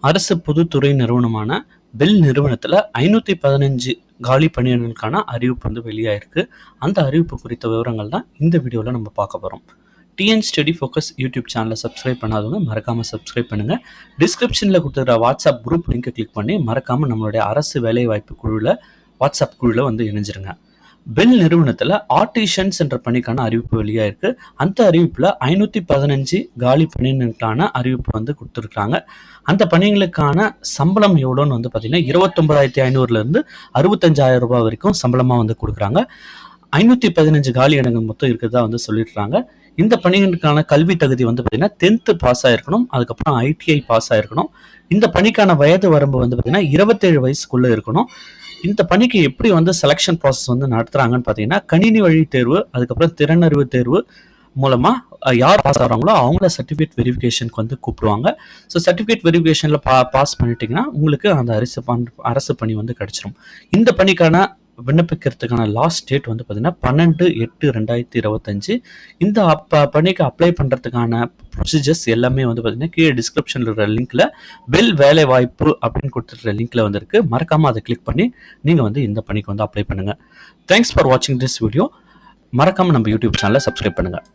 அரசு பொதுத்துறை நிறுவனமான பெல் நிறுவனத்தில் 515 காலி பணியிடங்களுக்கான அறிவிப்பு வந்து வெளியாயிருக்கு. அந்த அறிவிப்பு குறித்த விவரங்கள் தான் இந்த வீடியோவில் நம்ம பார்க்க போகிறோம். டிஎன் ஸ்டடி ஃபோக்கஸ் யூடியூப் சேனலை சப்ஸ்கிரைப் பண்ணாதவங்க மறக்காமல் சப்ஸ்கிரைப் பண்ணுங்கள். டிஸ்கிரிப்ஷனில் கொடுத்துருக்க வாட்ஸ்அப் குரூப் லிங்கை கிளிக் பண்ணி மறக்காமல் நம்மளுடைய அரசு வேலைவாய்ப்பு குழுவில் வாட்ஸ்அப் குழுவில் வந்து இணைஞ்சிருங்க. பெல் நிறுவனத்தில் ஆர்டிஷன்ஸ் என்ற பணிக்கான அறிவிப்பு வெளியாயிருக்கு. அந்த அறிவிப்பில் 515 காலி பணியிடங்களுக்கான அறிவிப்பு வந்து கொடுத்துருக்காங்க. அந்த பணிகளுக்கான சம்பளம் எவ்வளோன்னு வந்து பார்த்தீங்கன்னா 29,500 65,000 ரூபாய் வரைக்கும் சம்பளமாக வந்து கொடுக்குறாங்க. 515 காலி இடங்கள் மொத்தம் இருக்கிறதா வந்து சொல்லிடுறாங்க. இந்த பணிகளுக்கான கல்வி தகுதி வந்து பார்த்தீங்கன்னா 10th பாஸ் ஆகிருக்கணும். அதுக்கப்புறம் ITI பாஸ் ஆகிருக்கணும். இந்த பணிக்கான வயது வரம்பு வந்து பார்த்தீங்கன்னா 27 வயசுக்குள்ளே இருக்கணும். இந்த பணிக்கு எப்படி வந்து செலெக்ஷன் ப்ராசஸ் வந்து நடத்துகிறாங்கன்னு பார்த்தீங்கன்னா கணினி வழி தேர்வு, அதுக்கப்புறம் திறனறிவு தேர்வு மூலமாக யார் பாஸ் ஆகிறாங்களோ அவங்கள சர்டிஃபிகேட் வெரிஃபிகேஷனுக்கு வந்து கூப்பிடுவாங்க. ஸோ சர்டிஃபிகேட் வெரிஃபிகேஷனில் பாஸ் பண்ணிட்டீங்கன்னா உங்களுக்கு அந்த அரசு பணி வந்து கிடச்சிரும். இந்த பணிக்கான விண்ணப்பிக்கிறதுக்கான லாஸ்ட் டேட் வந்து பார்த்தீங்கன்னா 12/8/2025. இந்த பணிக்கு அப்ளை பண்ணுறதுக்கான ப்ரொசீஜர்ஸ் எல்லாமே வந்து பார்த்தீங்கன்னா கீழே டிஸ்கிரிப்ஷனில் இருக்கிற லிங்க்ல பெல் வேலை வாய்ப்பு அப்படின்னு கொடுத்துருக்கிற லிங்க்ல வந்து இருக்கு. மறக்காமல் அதை கிளிக் பண்ணி நீங்கள் வந்து இந்த பணிக்கு வந்து அப்ளை பண்ணுங்கள். தேங்க்ஸ் ஃபார் வாட்சிங் திஸ் வீடியோ. மறக்காமல் நம்ம யூடியூப் சேனலை சப்ஸ்கிரைப் பண்ணுங்கள்.